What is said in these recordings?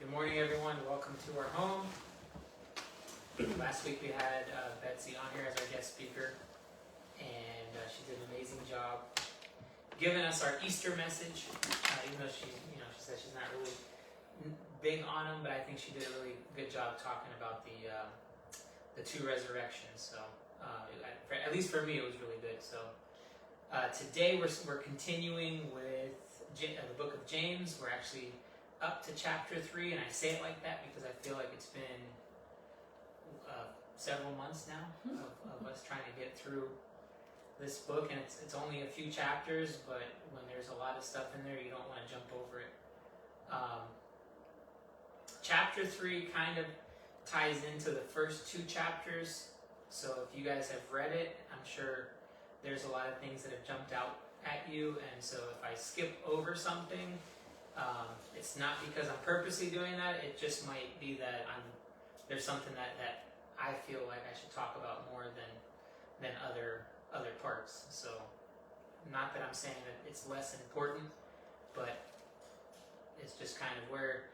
Good morning, everyone. Welcome to our home. Last week we had Betsy on here as our guest speaker, and she did an amazing job giving us our Easter message. Even though she said she's not really big on them, but I think she did a really good job talking about the two resurrections. So, at least for me, it was really good. So, today we're continuing with the book of James. We're actually up to chapter 3, and I say it like that because I feel like it's been several months now of us trying to get through this book, and it's only a few chapters, but when there's a lot of stuff in there, you don't want to jump over it. Chapter 3 kind of ties into the first two chapters, so if you guys have read it, I'm sure there's a lot of things that have jumped out at you, and so if I skip over something, it's not because I'm purposely doing that. It just might be that there's something that I feel like I should talk about more than other parts. So, not that I'm saying that it's less important, but it's just kind of where,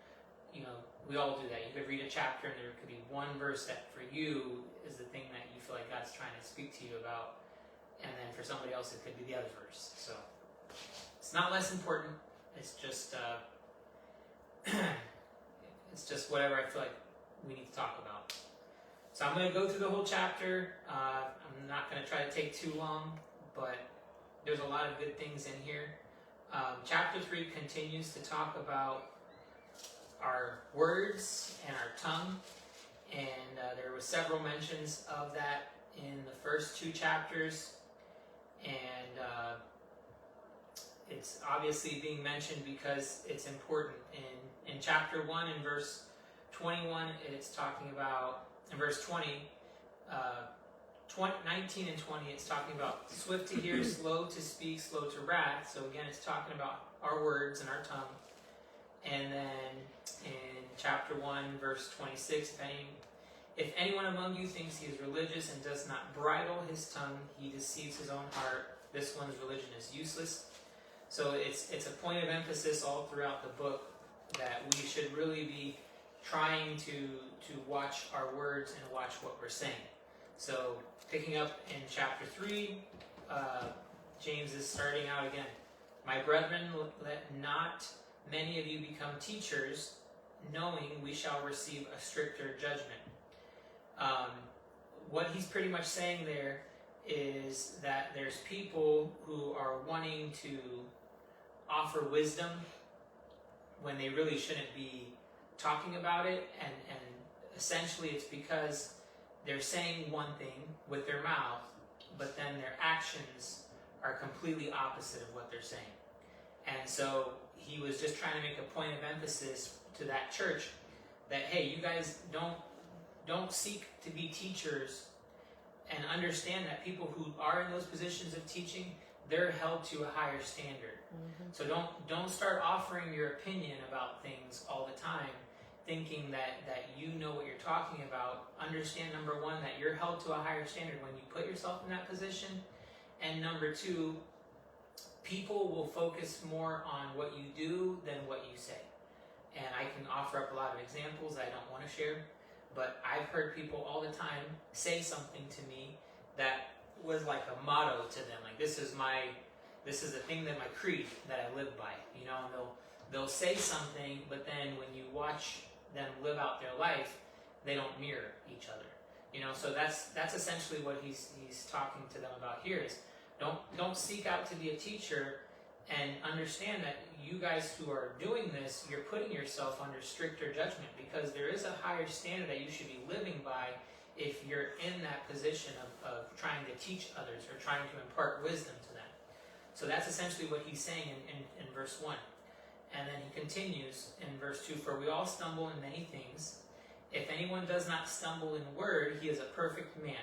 we all do that. You could read a chapter and there could be one verse that for you is the thing that you feel like God's trying to speak to you about, and then for somebody else it could be the other verse. So, it's not less important. It's just whatever I feel like we need to talk about. So I'm going to go through the whole chapter. I'm not going to try to take too long, but there's a lot of good things in here. Chapter 3 continues to talk about our words and our tongue, and there were several mentions of that in the first two chapters, and it's obviously being mentioned because it's important. In chapter 1, in verse 21, it's talking about, in verse 20, 19 and 20, it's talking about swift to hear, slow to speak, slow to wrath. So again, it's talking about our words and our tongue. And then in chapter 1, verse 26, if anyone among you thinks he is religious and does not bridle his tongue, he deceives his own heart. This one's religion is useless. So it's a point of emphasis all throughout the book that we should really be trying to watch our words and watch what we're saying. So picking up in chapter 3, James is starting out again. My brethren, let not many of you become teachers, knowing we shall receive a stricter judgment. What he's pretty much saying there is that there's people who are wanting to offer wisdom when they really shouldn't be talking about it, and essentially it's because they're saying one thing with their mouth, but then their actions are completely opposite of what they're saying. And so he was just trying to make a point of emphasis to that church that, hey, you guys don't seek to be teachers, and understand that people who are in those positions of teaching, they're held to a higher standard. Mm-hmm. So don't start offering your opinion about things all the time, thinking that you know what you're talking about. Understand, number one, that you're held to a higher standard when you put yourself in that position. And number two, people will focus more on what you do than what you say. And I can offer up a lot of examples I don't want to share, but I've heard people all the time say something to me that was like a motto to them. Like, this is a thing that my creed that I live by, and they'll say something, but then when you watch them live out their life, they don't mirror each other, so that's essentially what he's talking to them about here is don't seek out to be a teacher, and understand that you guys who are doing this, you're putting yourself under stricter judgment, because there is a higher standard that you should be living by if you're in that position of trying to teach others or trying to impart wisdom to them. So that's essentially what he's saying in verse 1. And then he continues in verse 2, for we all stumble in many things. If anyone does not stumble in word, he is a perfect man.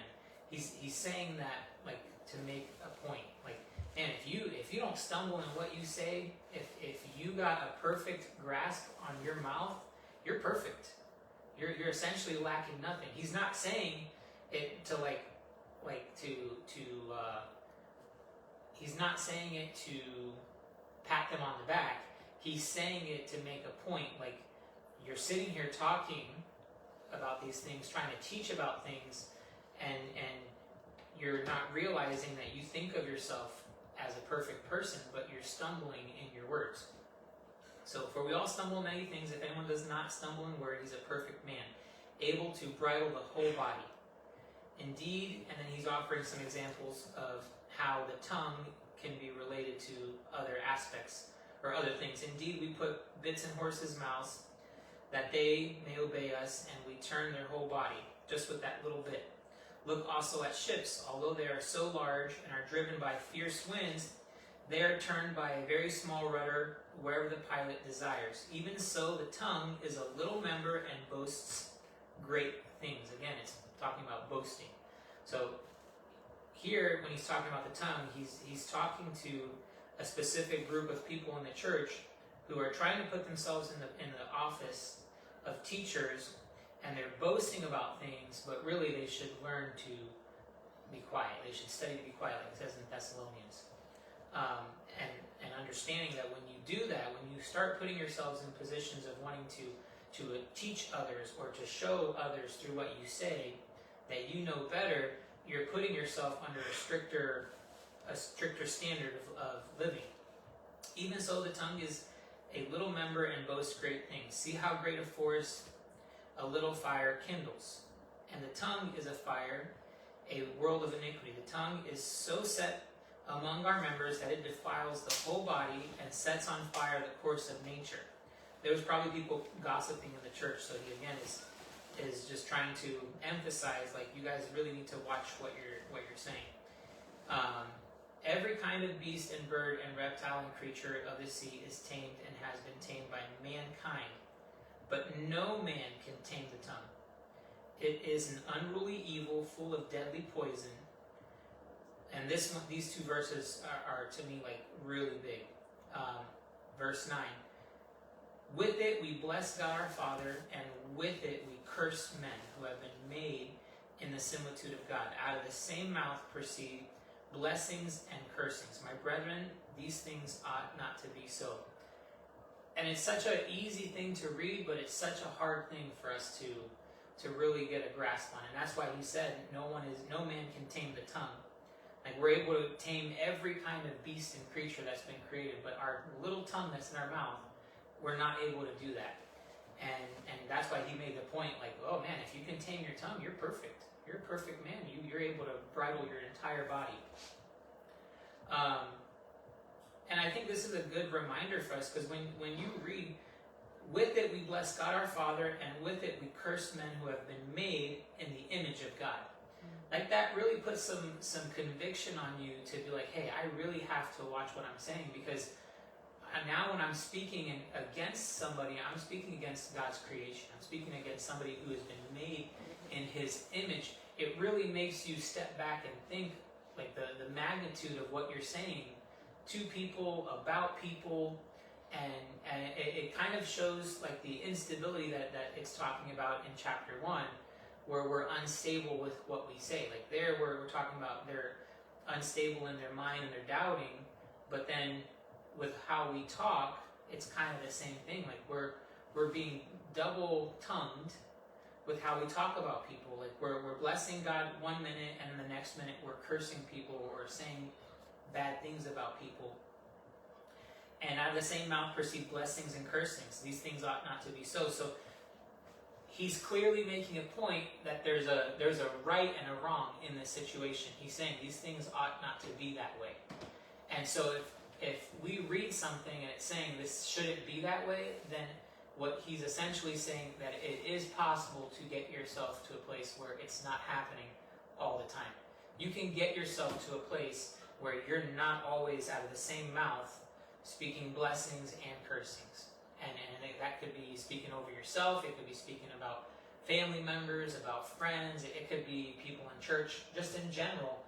He's saying that like to make a point. Like, man, if you don't stumble in what you say, if you got a perfect grasp on your mouth, you're perfect. You're essentially lacking nothing. He's not saying it to he's not saying it to pat them on the back. He's saying it to make a point, like, you're sitting here talking about these things, trying to teach about things, and you're not realizing that you think of yourself as a perfect person, but you're stumbling in your words. So, for we all stumble in many things. If anyone does not stumble in word, he's a perfect man, able to bridle the whole body. Indeed, and then he's offering some examples of how the tongue can be related to other aspects or other things. Indeed, we put bits in horses' mouths that they may obey us, and we turn their whole body, just with that little bit. Look also at ships. Although they are so large and are driven by fierce winds, they are turned by a very small rudder wherever the pilot desires. Even so, the tongue is a little member and boasts great things. Again, it's talking about boasting. So here, when he's talking about the tongue, he's talking to a specific group of people in the church who are trying to put themselves in the office of teachers, and they're boasting about things, but really they should learn to be quiet. They should study to be quiet, like it says in Thessalonians. And understanding that when you do that, when you start putting yourselves in positions of wanting to teach others or to show others through what you say that you know better, you're putting yourself under a stricter standard of living. Even so, the tongue is a little member and boasts great things. See how great a forest a little fire kindles. And the tongue is a fire, a world of iniquity. The tongue is so set among our members that it defiles the whole body and sets on fire the course of nature. There was probably people gossiping in the church, so he again is just trying to emphasize, like, you guys really need to watch what you're saying. Every kind of beast and bird and reptile and creature of the sea is tamed and has been tamed by mankind, but no man can tame the tongue. It is an unruly evil full of deadly poison. And these two verses are to me like really big. Verse 9. With it we bless God our Father, and with it we curse men who have been made in the similitude of God. Out of the same mouth proceed blessings and cursings. My brethren, these things ought not to be so. And it's such an easy thing to read, but it's such a hard thing for us to really get a grasp on. And that's why he said, no man can tame the tongue. Like, we're able to tame every kind of beast and creature that's been created, but our little tongue that's in our mouth, we're not able to do that. And that's why he made the point, like, oh man, if you can tame your tongue, you're perfect. You're a perfect man. You're able to bridle your entire body. And I think this is a good reminder for us, because when you read, with it we bless God our Father, and with it we curse men who have been made in the image of God. Like, that really puts some conviction on you to be like, hey, I really have to watch what I'm saying, because now when I'm speaking against somebody, I'm speaking against God's creation. I'm speaking against somebody who has been made in his image. It really makes you step back and think, like, the magnitude of what you're saying to people, about people, and it kind of shows like the instability that it's talking about in chapter 1, where we're unstable with what we say. Like, there we're talking about they're unstable in their mind and they're doubting, but then with how we talk, it's kind of the same thing. Like, we're being double-tongued with how we talk about people. Like, we're blessing God one minute, and then the next minute we're cursing people or saying bad things about people. And out of the same mouth proceed blessings and cursings. These things ought not to be so. So he's clearly making a point that there's a right and a wrong in this situation. He's saying these things ought not to be that way. And so if we read something and it's saying this shouldn't be that way, then what he's essentially saying that it is possible to get yourself to a place where it's not happening all the time. You can get yourself to a place where you're not always out of the same mouth speaking blessings and cursings. And that could be speaking over yourself, it could be speaking about family members, about friends, it could be people in church, just in general,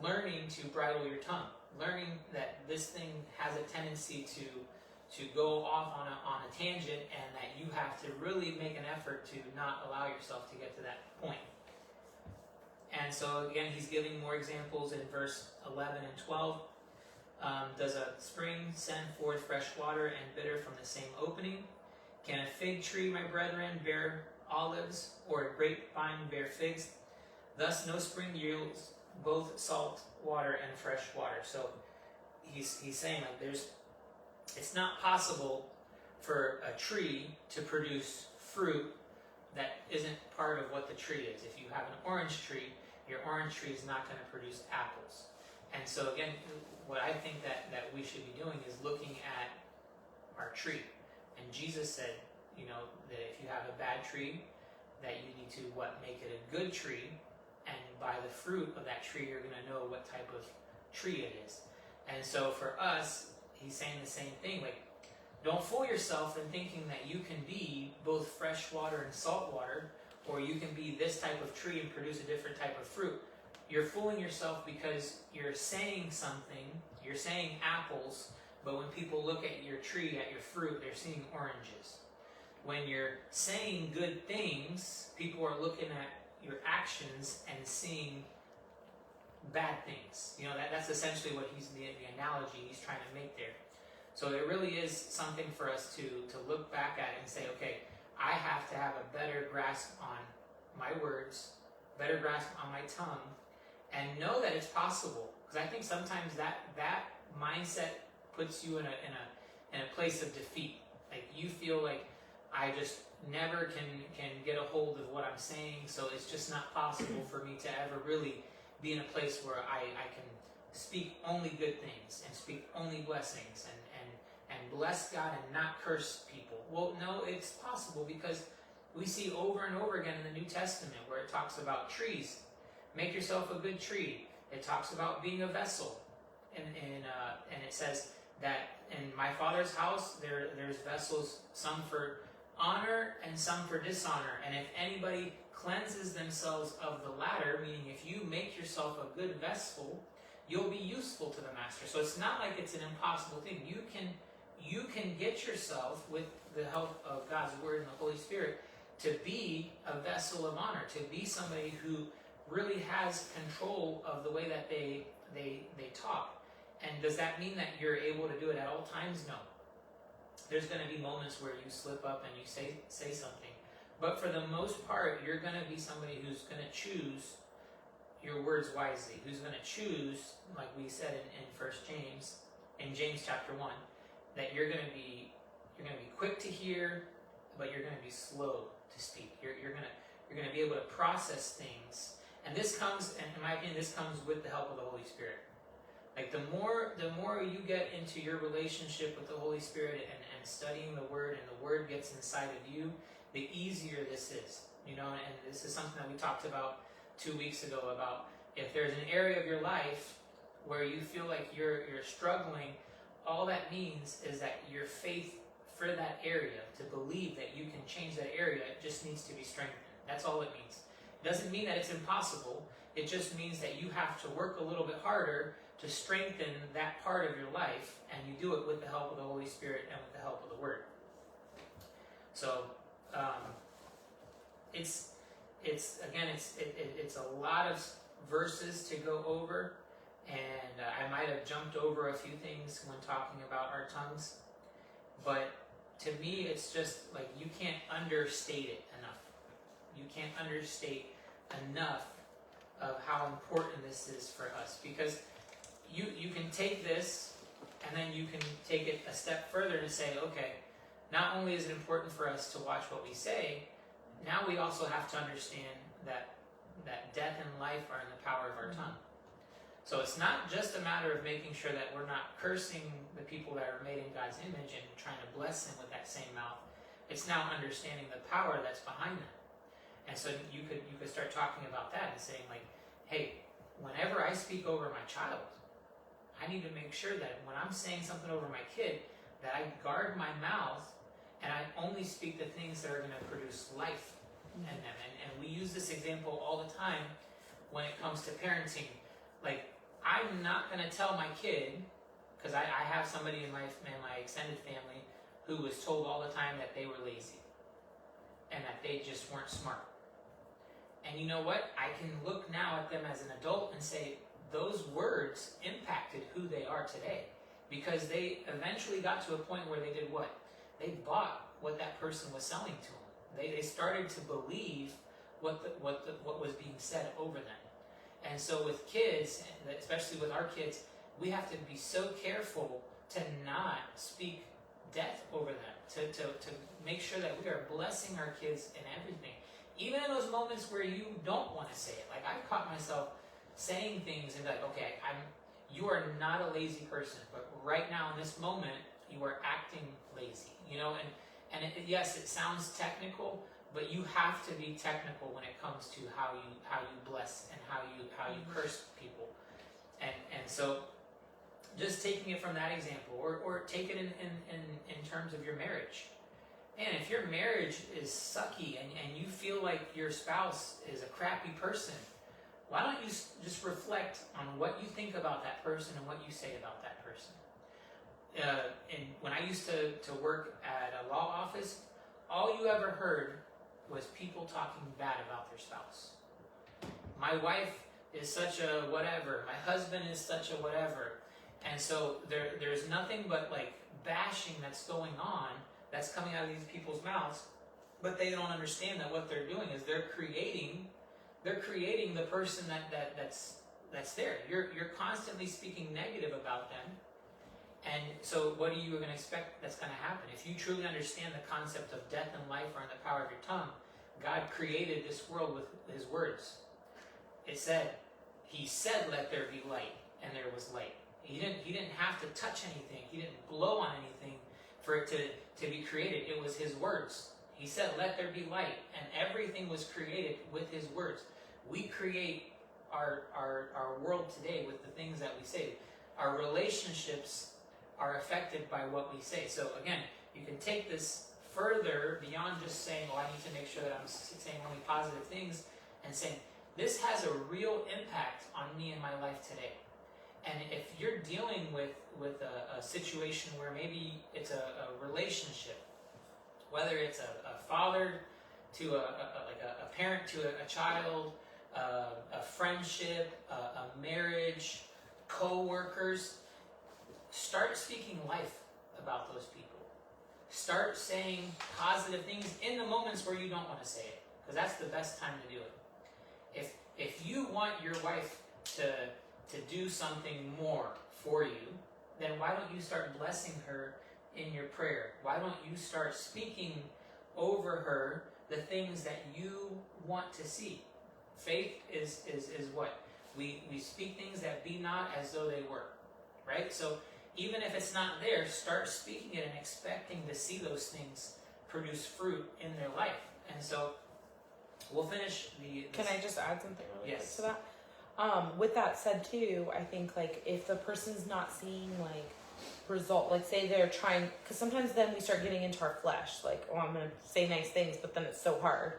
learning to bridle your tongue, learning that this thing has a tendency to go off on a tangent, and that you have to really make an effort to not allow yourself to get to that point. And so again, he's giving more examples in verse 11 and 12. Does a spring send forth fresh water and bitter from the same opening? Can a fig tree, my brethren, bear olives, or a grapevine bear figs? Thus no spring yields both salt water and fresh water. So he's saying like it's not possible for a tree to produce fruit that isn't part of what the tree is. If you have an orange tree, your orange tree is not going to produce apples. And so again, what I think that we should be doing is looking at our tree. And Jesus said, that if you have a bad tree, that you need to make it a good tree, and by the fruit of that tree, you're going to know what type of tree it is. And so for us, he's saying the same thing. Like, don't fool yourself in thinking that you can be both fresh water and salt water, or you can be this type of tree and produce a different type of fruit. You're fooling yourself because you're saying something, you're saying apples, but when people look at your tree, at your fruit, they're seeing oranges. When you're saying good things, people are looking at your actions and seeing bad things. That's essentially what the analogy he's trying to make there. So it really is something for us to look back at and say, okay, I have to have a better grasp on my words, better grasp on my tongue, and know that it's possible. Because I think sometimes that mindset puts you in a place of defeat. Like, you feel like, I just never can get a hold of what I'm saying, so it's just not possible for me to ever really be in a place where I can speak only good things and speak only blessings and bless God and not curse people. Well, no, it's possible, because we see over and over again in the New Testament where it talks about trees. Make yourself a good tree. It talks about being a vessel, and it says that in my Father's house there's vessels, some for honor and some for dishonor. And if anybody cleanses themselves of the latter, meaning if you make yourself a good vessel, you'll be useful to the master. So it's not like it's an impossible thing. You can get yourself, with the help of God's Word and the Holy Spirit, to be a vessel of honor, to be somebody who really has control of the way that they talk. And does that mean that you're able to do it at all times? No. There's going to be moments where you slip up and you say something. But for the most part, you're going to be somebody who's going to choose your words wisely, who's going to choose, like we said in 1 James, in James chapter 1, that you're going to be quick to hear, but you're going to be slow to speak. You're going to be able to process things. And this comes, and in my opinion, this comes with the help of the Holy Spirit. Like, the more you get into your relationship with the Holy Spirit and studying the Word, and the Word gets inside of you, the easier this is. And this is something that we talked about 2 weeks ago, about if there's an area of your life where you feel like you're struggling, all that means is that your faith for that area, to believe that you can change that area, it just needs to be strengthened. That's all it means. It doesn't mean that it's impossible. It just means that you have to work a little bit harder to strengthen that part of your life, and you do it with the help of the Holy Spirit and with the help of the Word. So it's a lot of verses to go over, and I might have jumped over a few things when talking about our tongues, but to me it's just like, you can't understate it enough. You can't understate enough of how important this is for us, because you can take this and then you can take it a step further to say, okay, not only is it important for us to watch what we say, now we also have to understand that death and life are in the power of our tongue. So it's not just a matter of making sure that we're not cursing the people that are made in God's image and trying to bless them with that same mouth. It's now understanding the power that's behind them. And so you could start talking about that and saying, like, hey, whenever I speak over my child, I need to make sure that when I'm saying something over my kid, that I guard my mouth and I only speak the things that are going to produce life in them. And we use this example all the time when it comes to parenting. Like, I'm not going to tell my kid, because I have somebody in my extended family who was told all the time that they were lazy and that they just weren't smart. And you know what? I can look now at them as an adult and say, those words impacted who they are today, because they eventually got to a point where they did what? They bought what that person was selling to them. They started to believe what was being said over them. And so with kids, especially with our kids, we have to be so careful to not speak death over them, to make sure that we are blessing our kids in everything. Even in those moments where you don't want to say it. Like, I caught myself saying things and like, okay, you are not a lazy person, but right now in this moment, you are acting lazy, and yes, it sounds technical, but you have to be technical when it comes to how you bless and how you curse people, and so just taking it from that example, or take it in terms of your marriage. And if your marriage is sucky and you feel like your spouse is a crappy person, why don't you just reflect on what you think about that person and what you say about that person? And when I used to work at a law office, all you ever heard was people talking bad about their spouse. My wife is such a whatever. My husband is such a whatever. And so there's nothing but like bashing that's going on, that's coming out of these people's mouths, but they don't understand that what they're doing is they're creating the person that's there. You're constantly speaking negative about them. And so what are you going to expect that's going to happen? If you truly understand the concept of death and life are in the power of your tongue, God created this world with his words. It said, he said, let there be light, and there was light. He didn't have to touch anything. He didn't blow on anything for it to be created. It was his words. He said, let there be light, and everything was created with his words. We create our world today with the things that we say. Our relationships are affected by what we say. So again, you can take this further beyond just saying, I need to make sure that I'm saying only positive things, and saying, this has a real impact on me in my life today. And if you're dealing with a situation where maybe it's a relationship, whether it's a father to a parent to a child, a friendship, a marriage, co-workers, start speaking life about those people. Start saying positive things in the moments where you don't want to say it, because that's the best time to do it. If you want your wife to do something more for you, then why don't you start blessing her in your prayer? Why don't you start speaking over her the things that you want to see? Faith is what? We speak things that be not as though they were, right? So even if it's not there, start speaking it and expecting to see those things produce fruit in their life. And so we'll finish Can I just add something really quick Yes. to that? With that said too, I think like if the person's not seeing like result, like say they're trying, because sometimes then we start getting into our flesh, like, I'm going to say nice things, but then it's so hard.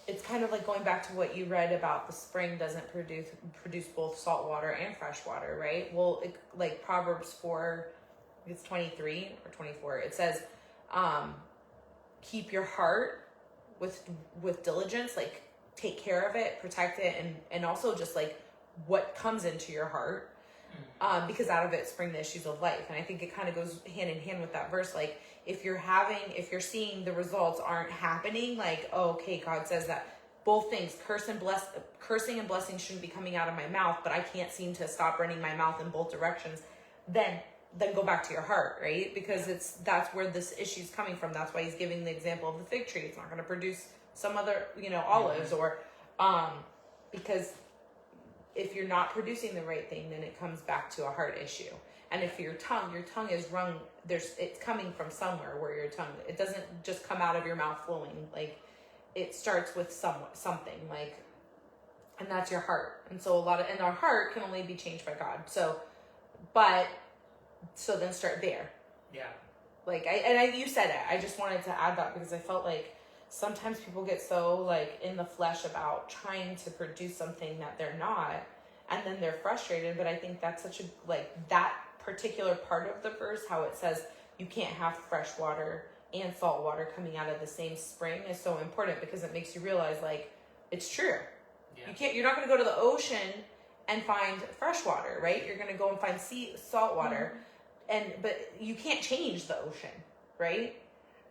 It's kind of like going back to what you read about the spring doesn't produce both salt water and fresh water, right? Well, like Proverbs 4, it's 23 or 24. It says, keep your heart with diligence, like take care of it, protect it, and also just like what comes into your heart, because out of it spring the issues of life. And I think it kind of goes hand in hand with that verse. Like if you're seeing the results aren't happening, like, oh, okay, God says that both things, cursing and blessing shouldn't be coming out of my mouth, but I can't seem to stop running my mouth in both directions, then go back to your heart, right? Because that's where this issue is coming from. That's why he's giving the example of the fig tree. It's not going to produce some other, olives, or because if you're not producing the right thing, then it comes back to a heart issue. And if your tongue is wrung, it's coming from somewhere where your tongue, it doesn't just come out of your mouth flowing. Like it starts with something like, and that's your heart. And so and our heart can only be changed by God. So then start there. Yeah. Like you said it. I just wanted to add that because I felt like sometimes people get so like in the flesh about trying to produce something that they're not, and then they're frustrated. But I think that's such a, like that particular part of the verse, how it says you can't have fresh water and salt water coming out of the same spring, is so important, because it makes you realize like it's true. Yeah. You're not going to go to the ocean and find fresh water, right? You're going to go and find salt water, but you can't change the ocean, right?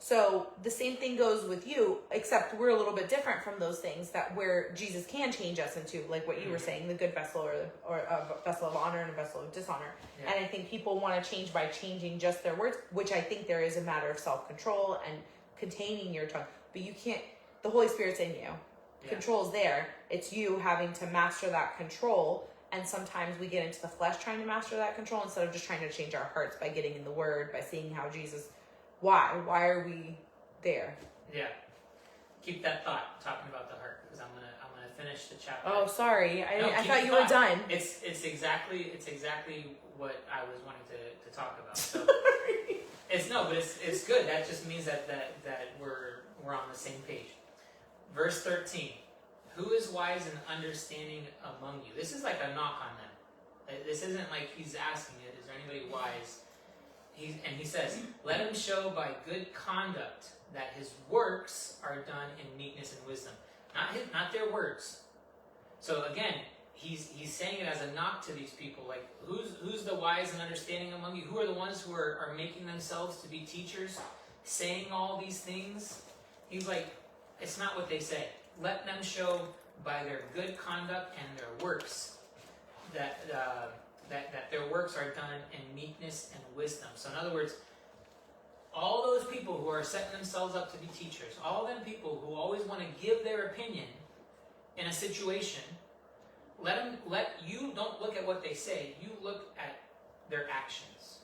So the same thing goes with you, except we're a little bit different from those things that where Jesus can change us into, like what you were saying, the good vessel or a vessel of honor and a vessel of dishonor. Yeah. And I think people want to change by changing just their words, which I think there is a matter of self-control and containing your tongue. But you can't, the Holy Spirit's in you. Yeah. Control's there. It's you having to master that control. And sometimes we get into the flesh trying to master that control instead of just trying to change our hearts by getting in the Word, by seeing how Jesus. Why are we there? Yeah. Keep that thought talking about the heart, because I'm gonna finish the chapter. Oh, sorry. No, I keep thought the you were thought. done. It's exactly what I was wanting to talk about. So it's good. That just means that we're on the same page. Verse 13. Who is wise and understanding among you? This is like a knock on them. This isn't like he's asking it. Is there anybody wise? He says, let him show by good conduct that his works are done in meekness and wisdom. Not their words. So again, he's saying it as a knock to these people. Like, who's the wise and understanding among you? Who are the ones who are making themselves to be teachers, saying all these things? He's like, it's not what they say. Let them show by their good conduct and their works that their works are done in meekness and wisdom. So in other words, all those people who are setting themselves up to be teachers, all them people who always want to give their opinion in a situation, don't look at what they say, you look at their actions.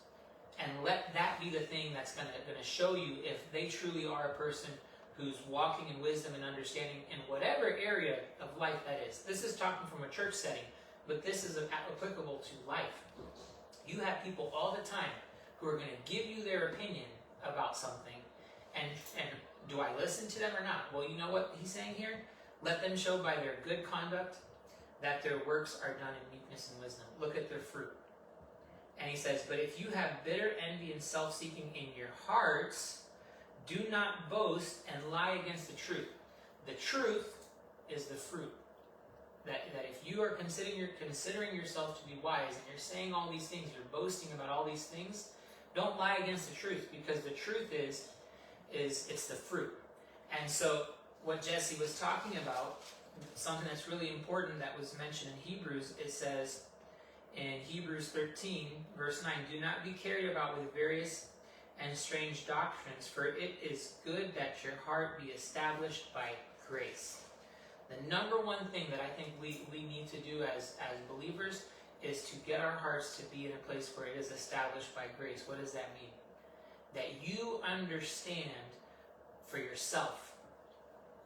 And let that be the thing that's gonna show you if they truly are a person who's walking in wisdom and understanding in whatever area of life that is. This is talking from a church setting, but this is applicable to life. You have people all the time who are going to give you their opinion about something, and do I listen to them or not? Well, you know what he's saying here? Let them show by their good conduct that their works are done in meekness and wisdom. Look at their fruit. And he says, but if you have bitter envy and self-seeking in your hearts, do not boast and lie against the truth. The truth is the fruit. That if you are considering yourself to be wise and you're saying all these things, you're boasting about all these things, don't lie against the truth, because the truth is it's the fruit. And so what Jesse was talking about, something that's really important that was mentioned in Hebrews, it says in Hebrews 13, verse 9, do not be carried about with various and strange doctrines, for it is good that your heart be established by grace. The number one thing that I think we need to do as believers is to get our hearts to be in a place where it is established by grace. What does that mean? That you understand for yourself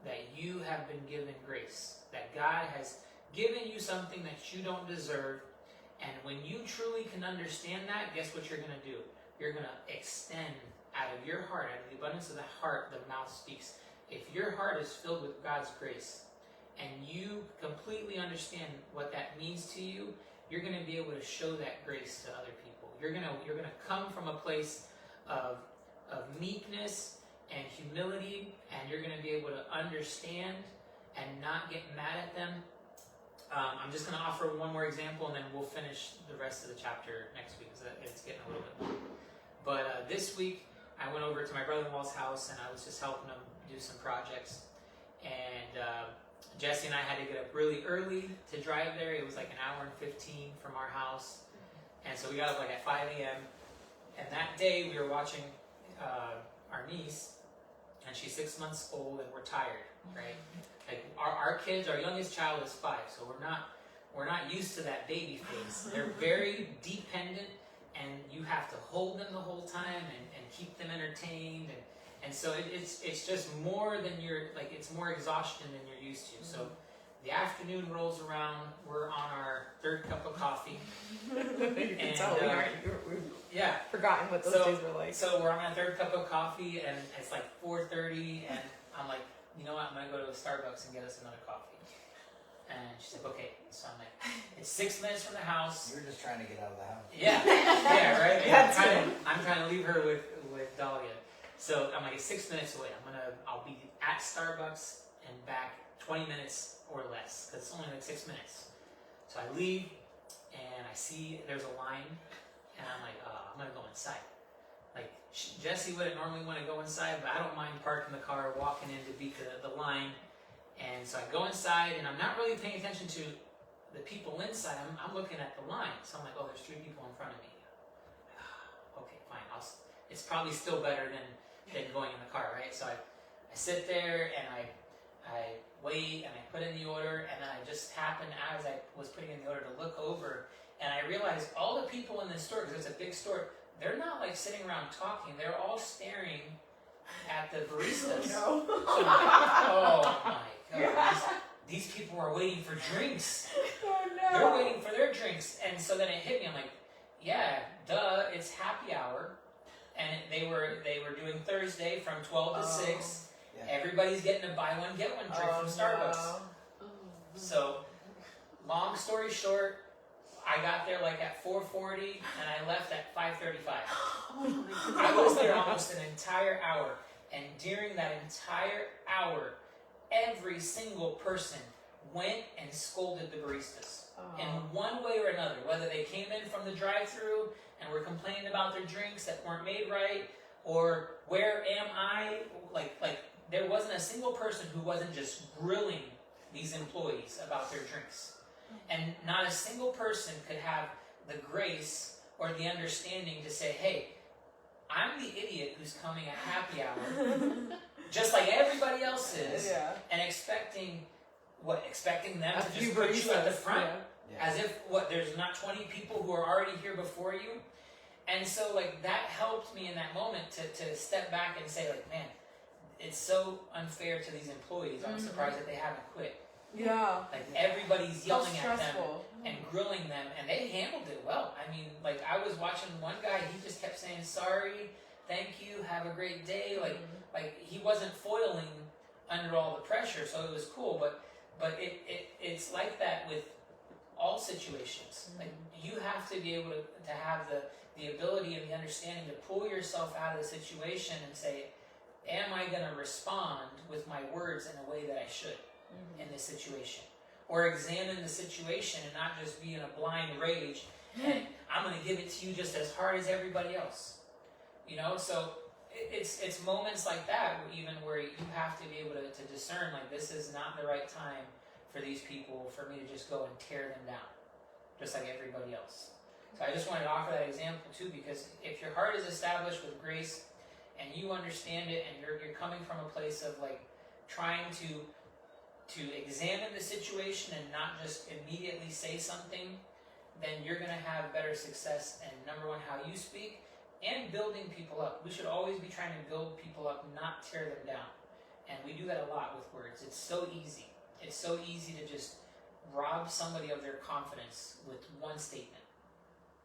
that you have been given grace, that God has given you something that you don't deserve, and when you truly can understand that, guess what you're going to do? You're going to extend out of your heart, out of the abundance of the heart, the mouth speaks. If your heart is filled with God's grace, and you completely understand what that means to you, you're going to be able to show that grace to other people. You're going to come from a place of meekness and humility, and you're going to be able to understand and not get mad at them. I'm just going to offer one more example, and then we'll finish the rest of the chapter next week, because it's getting a little bit long. But this week, I went over to my brother-in-law's house, and I was just helping him do some projects. And Jesse and I had to get up really early to drive there. It was like an hour and 15 from our house. And so we got up like at 5 a.m. And that day we were watching our niece, and she's 6 months old, and we're tired, right? Like our kids, our youngest child is 5, so we're not used to that baby phase. They're very dependent, and you have to hold them the whole time and keep them entertained, and so it's just more than it's more exhaustion than you're used to. So the afternoon rolls around, we're on our third cup of coffee. You can tell we've forgotten what those days were like. So we're on our third cup of coffee, and it's like 4:30, and I'm like, you know what, I'm going to go to Starbucks and get us another coffee. And she's like, okay. So I'm like, it's 6 minutes from the house. You're just trying to get out of the house. Yeah, yeah, right? And I'm trying to leave her with Dahlia. So I'm like, it's 6 minutes away. I'll be at Starbucks and back 20 minutes or less, because it's only like 6 minutes. So I leave, and I see there's a line, and I'm like, I'm going to go inside. like Jesse wouldn't normally want to go inside, but I don't mind parking the car, walking in to beat the line. And so I go inside, and I'm not really paying attention to the people inside. I'm looking at the line. So I'm like, oh, there's 3 people in front of me. Okay, fine. It's probably still better than going in the car, right? So I sit there and I wait and I put in the order, and then I just happened, as I was putting in the order, to look over, and I realized all the people in this store, because it's a big store, they're not like sitting around talking. They're all staring at the baristas. No. So I'm like, oh my God. These people are waiting for drinks. Oh no. They're waiting for their drinks. And so then it hit me. I'm like, yeah, duh, it's happy hour. And they were doing Thursday from 12 to 6. Yeah. Everybody's getting a buy one, get one drink from Starbucks. No. So, long story short, I got there like at 4:40 and I left at 5:35. Oh my God. I was there almost an entire hour. And during that entire hour, every single person went and scolded the baristas. In one way or another, whether they came in from the drive-thru and were complaining about their drinks that weren't made right, or where am I? Like there wasn't a single person who wasn't just grilling these employees about their drinks. And not a single person could have the grace or the understanding to say, hey, I'm the idiot who's coming at happy hour, just like everybody else is, and expecting them to just put you at the front, as if, there's not 20 people who are already here before you? And so, like, that helped me in that moment to step back and say, like, man, it's so unfair to these employees. I'm surprised that they haven't quit. Yeah. Like, everybody's yelling at them stressful. and grilling them, and they handled it well. I mean, like, I was watching one guy, he just kept saying, sorry, thank you, have a great day. Like he wasn't foiling under all the pressure, so it was cool. But it's like that with all situations. Like, you have to be able to have the ability and the understanding to pull yourself out of the situation and say, am I going to respond with my words in a way that I should in this situation? Or examine the situation and not just be in a blind rage and I'm going to give it to you just as hard as everybody else. You know, so it's moments like that where you have to be able to discern, like, this is not the right time for these people for me to just go and tear them down, just like everybody else. So I just wanted to offer that example too, because if your heart is established with grace and you understand it, and you're coming from a place of like trying to examine the situation and not just immediately say something, then you're going to have better success in, number one, how you speak, and building people up. We should always be trying to build people up, not tear them down. And we do that a lot with words. It's so easy. It's so easy to just rob somebody of their confidence with one statement.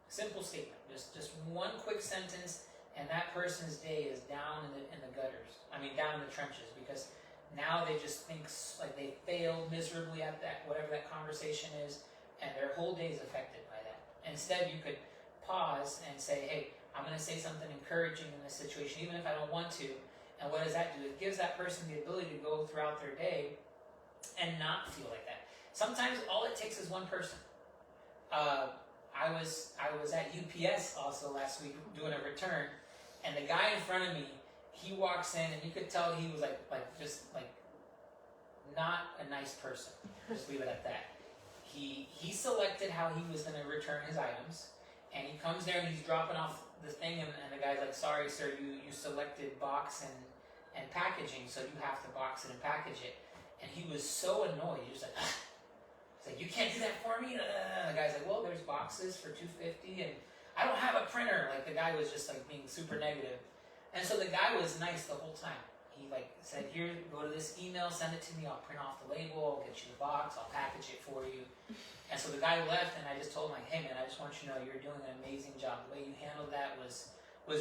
Simple statement. Just one quick sentence, and that person's day is down in the gutters. I mean, down in the trenches, because now they just think like they failed miserably at that, whatever that conversation is, and their whole day is affected by that. Instead, you could pause and say, hey, I'm going to say something encouraging in this situation, even if I don't want to. And what does that do? It gives that person the ability to go throughout their day and not feel like that. Sometimes all it takes is one person. I was at UPS also last week doing a return, and the guy in front of me, he walks in and you could tell he was just not a nice person. Just leave it at that. He selected how he was going to return his items, and he comes there and he's dropping off the thing, and the guy's like, sorry sir, you selected box and packaging, so you have to box it and package it. And he was so annoyed. He was like, ah. He's like, you can't do that for me? The guy's like, well, there's boxes for $2.50 and I don't have a printer. Like, the guy was just like being super negative. And so the guy was nice the whole time. He like said, here, go to this email, send it to me, I'll print off the label, I'll get you the box, I'll package it for you. And so the guy left, and I just told him, like, hey man, I just want you to know you're doing an amazing job. The way you handled that was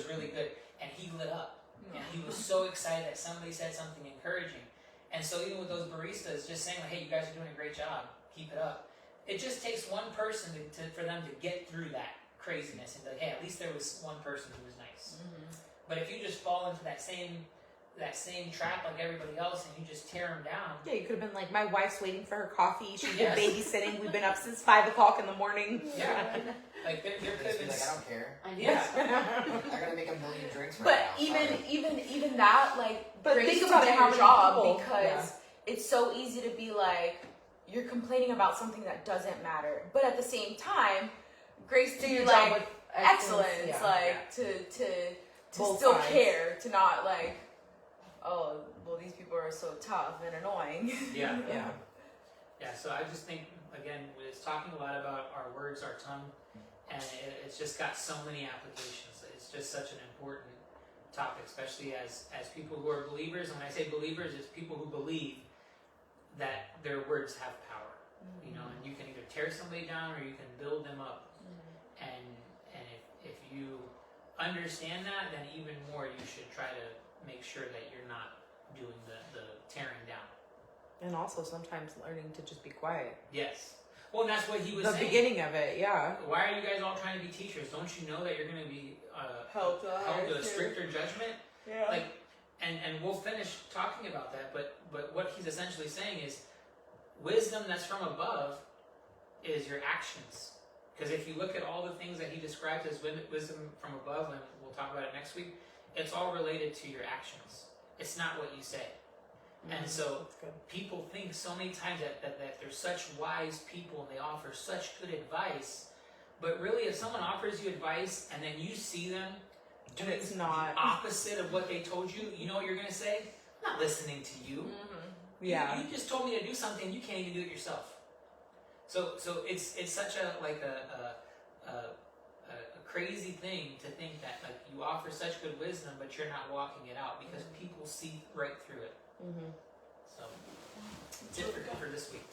really good. And he lit up. And he was so excited that somebody said something encouraging. And so even with those baristas, just saying, like, hey, you guys are doing a great job, keep it up. It just takes one person for them to get through that craziness and be like, hey, at least there was one person who was nice. But if you just fall into that same that same trap like everybody else and you just tear them down. Yeah, you could have been like, my wife's waiting for her coffee. She's been Yes. babysitting. We've been up since 5 o'clock in the morning. Yeah. Like there could have Just be been. like, I don't care. Yeah. I gotta make a million drinks right But now. even that, like, But grace think to about do how your many job people- because it's so easy to be like, you're complaining about something that doesn't matter. But at the same time, grace to Do be your like job with excellence, yeah. like to Both still sides. care, to not like, oh, well, these people are so tough and annoying. Yeah. Yeah. Yeah, so I just think, again, it's talking a lot about our words, our tongue, and it's just got so many applications. It's just such an important topic, especially as people who are believers. And when I say believers, it's people who believe that their words have power. You know, and you can either tear somebody down or you can build them up. And if you understand that, then even more you should try to make sure that you're not doing the tearing down. And also sometimes learning to just be quiet. Yes. Well, and that's what he was The saying. beginning of it, yeah. Why are you guys all trying to be teachers? Don't you know that you're going to be Held to a held higher to a stricter judgment? Yeah. Like, and we'll finish talking about that. But what he's essentially saying is, wisdom that's from above is your actions. Because if you look at all the things that he described as wisdom from above, and we'll talk about it next week, it's all related to your actions. It's not what you say. And so That's good. people think so many times that they're such wise people and they offer such good advice, but really if someone offers you advice and then you see them doing It's not. the opposite of what they told you, you know what you're going to say? I'm not listening to you. Yeah. You just told me to do something, you can't even do it yourself. So it's such a crazy thing to think that like you offer such good wisdom but you're not walking it out because people see right through it. Mm-hmm. So, that's it for this week.